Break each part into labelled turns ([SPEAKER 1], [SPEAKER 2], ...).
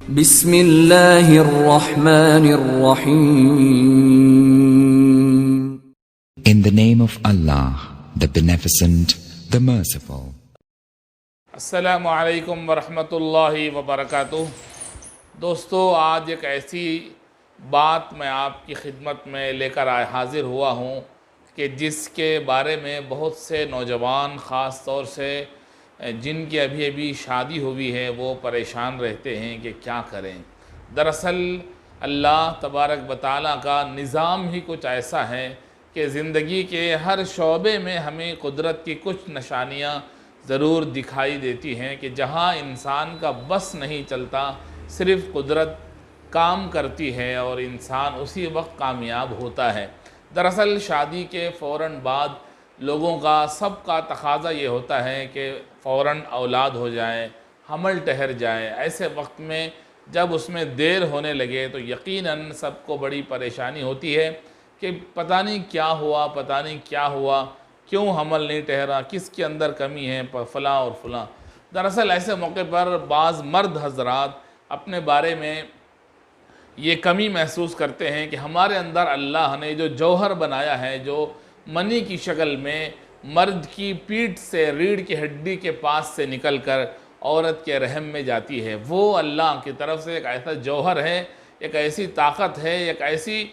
[SPEAKER 1] بسم اللہ الرحمن الرحیم.
[SPEAKER 2] In the name of Allah, the Beneficent, the Merciful.
[SPEAKER 3] السلام علیکم ورحمۃ اللہ وبرکاتہ. دوستو، آج ایک ایسی بات میں آپ کی خدمت میں لے کر حاضر ہوا ہوں کہ جس کے بارے میں بہت سے نوجوان، خاص طور سے جن کی ابھی شادی ہوئی ہے، وہ پریشان رہتے ہیں کہ کیا کریں. دراصل اللہ تبارک و تعالیٰ کا نظام ہی کچھ ایسا ہے کہ زندگی کے ہر شعبے میں ہمیں قدرت کی کچھ نشانیاں ضرور دکھائی دیتی ہیں کہ جہاں انسان کا بس نہیں چلتا، صرف قدرت کام کرتی ہے اور انسان اسی وقت کامیاب ہوتا ہے. دراصل شادی کے فوراً بعد لوگوں کا، سب کا تقاضا یہ ہوتا ہے کہ فوراً اولاد ہو جائے، حمل ٹھہر جائے. ایسے وقت میں جب اس میں دیر ہونے لگے تو یقیناً سب کو بڑی پریشانی ہوتی ہے کہ پتہ نہیں کیا ہوا، کیوں حمل نہیں ٹھہرا، کس کے اندر کمی ہے، فلاں اور فلاں. دراصل ایسے موقع پر بعض مرد حضرات اپنے بارے میں یہ کمی محسوس کرتے ہیں کہ ہمارے اندر اللہ نے جو جوہر بنایا ہے، جو منی کی شکل میں مرد کی پیٹھ سے، ریڑھ کی ہڈی کے پاس سے نکل کر عورت کے رحم میں جاتی ہے، وہ اللہ کی طرف سے ایک ایسا جوہر ہے، ایک ایسی طاقت ہے، ایک ایسی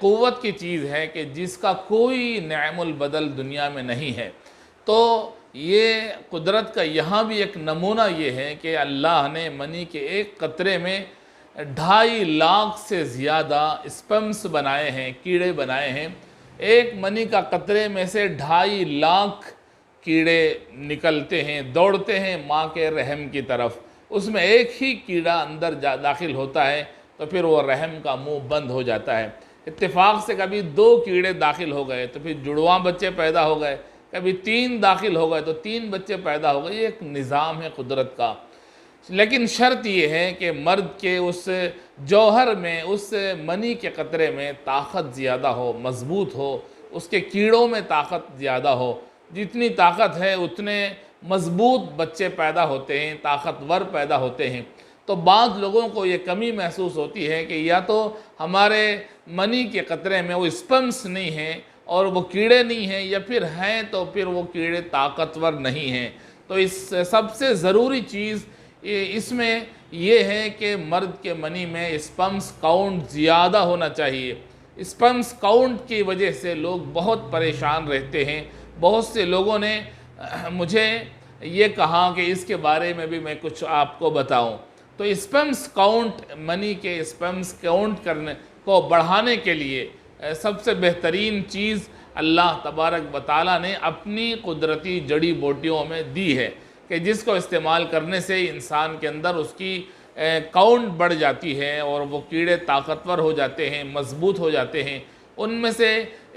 [SPEAKER 3] قوت کی چیز ہے کہ جس کا کوئی نعم البدل دنیا میں نہیں ہے. تو یہ قدرت کا یہاں بھی ایک نمونہ یہ ہے کہ اللہ نے منی کے ایک قطرے میں 2.5 لاکھ سے زیادہ اسپمس بنائے ہیں، کیڑے بنائے ہیں. ایک منی کا قطرے میں سے 2.5 لاکھ کیڑے نکلتے ہیں، دوڑتے ہیں ماں کے رحم کی طرف. اس میں ایک ہی کیڑا اندر داخل ہوتا ہے تو پھر وہ رحم کا منہ بند ہو جاتا ہے. اتفاق سے کبھی 2 کیڑے داخل ہو گئے تو پھر جڑواں بچے پیدا ہو گئے، کبھی 3 داخل ہو گئے تو 3 بچے پیدا ہو گئے. یہ ایک نظام ہے قدرت کا. لیکن شرط یہ ہے کہ مرد کے اس جوہر میں، اس منی کے قطرے میں طاقت زیادہ ہو، مضبوط ہو، اس کے کیڑوں میں طاقت زیادہ ہو. جتنی طاقت ہے اتنے مضبوط بچے پیدا ہوتے ہیں، طاقتور پیدا ہوتے ہیں. تو بعض لوگوں کو یہ کمی محسوس ہوتی ہے کہ یا تو ہمارے منی کے قطرے میں وہ اسپمس نہیں ہیں اور وہ کیڑے نہیں ہیں، یا پھر ہیں تو پھر وہ کیڑے طاقتور نہیں ہیں. تو اس سب سے ضروری چیز اس میں یہ ہے کہ مرد کے منی میں اسپمس کاؤنٹ زیادہ ہونا چاہیے. اسپمس کاؤنٹ کی وجہ سے لوگ بہت پریشان رہتے ہیں. بہت سے لوگوں نے مجھے یہ کہا کہ اس کے بارے میں بھی میں کچھ آپ کو بتاؤں. تو اسپمس کاؤنٹ، منی کے اسپمس کاؤنٹ کرنے کو بڑھانے کے لیے سب سے بہترین چیز اللہ تبارک و تعالیٰ نے اپنی قدرتی جڑی بوٹیوں میں دی ہے کہ جس کو استعمال کرنے سے انسان کے اندر اس کی کاؤنٹ بڑھ جاتی ہے اور وہ کیڑے طاقتور ہو جاتے ہیں، مضبوط ہو جاتے ہیں. ان میں سے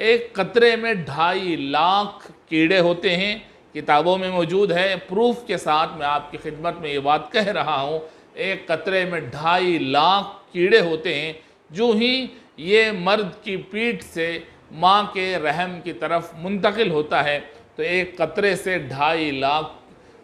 [SPEAKER 3] ایک قطرے میں 2.5 لاکھ کیڑے ہوتے ہیں. کتابوں میں موجود ہے، پروف کے ساتھ میں آپ کی خدمت میں یہ بات کہہ رہا ہوں. ایک قطرے میں 2.5 لاکھ کیڑے ہوتے ہیں. جو ہی یہ مرد کی پیٹھ سے ماں کے رحم کی طرف منتقل ہوتا ہے تو ایک قطرے سے 2.5 لاکھ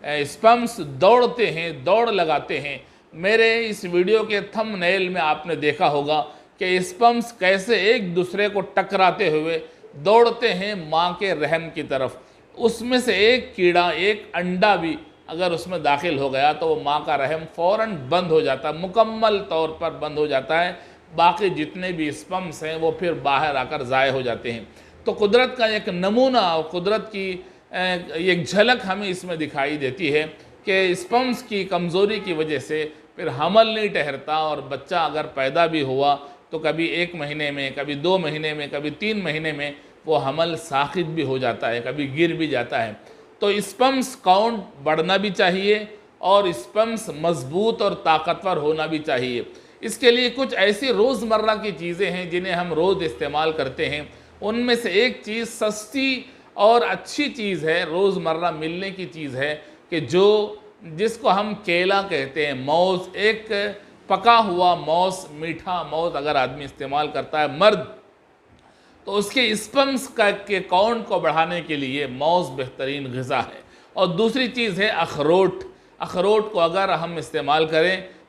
[SPEAKER 3] اسپمس دوڑتے ہیں، دوڑ لگاتے ہیں. میرے اس ویڈیو کے تھم نیل میں آپ نے دیکھا ہوگا کہ اسپمس کیسے ایک دوسرے کو ٹکراتے ہوئے دوڑتے ہیں ماں کے رحم کی طرف. اس میں سے ایک کیڑا، ایک انڈا بھی اگر اس میں داخل ہو گیا تو وہ ماں کا رحم فوراً بند ہو جاتا ہے، مکمل طور پر بند ہو جاتا ہے. باقی جتنے بھی اسپمس ہیں وہ پھر باہر آ کر ضائع ہو جاتے ہیں. تو قدرت کا ایک نمونہ اور قدرت کی ایک جھلک ہمیں اس میں دکھائی دیتی ہے کہ اسپمس کی کمزوری کی وجہ سے پھر حمل نہیں ٹھہرتا، اور بچہ اگر پیدا بھی ہوا تو کبھی 1 مہینے میں، کبھی 2 مہینے میں، کبھی 3 مہینے میں وہ حمل ساقط بھی ہو جاتا ہے، کبھی گر بھی جاتا ہے. تو اسپمس کاؤنٹ بڑھنا بھی چاہیے اور اسپمس مضبوط اور طاقتور ہونا بھی چاہیے. اس کے لیے کچھ ایسی روزمرہ کی چیزیں ہیں جنہیں ہم روز استعمال کرتے ہیں. ان میں سے ایک چیز سستی اور اچھی چیز ہے، روزمرہ ملنے کی چیز ہے کہ جس کو ہم کیلا کہتے ہیں، موز. ایک پکا ہوا موز، میٹھا موز اگر آدمی استعمال کرتا ہے مرد، تو اس کے اسپمس کے کاؤنٹ کو بڑھانے کے لیے موز بہترین غذا ہے. اور دوسری چیز ہے اخروٹ. اخروٹ کو اگر ہم استعمال کریں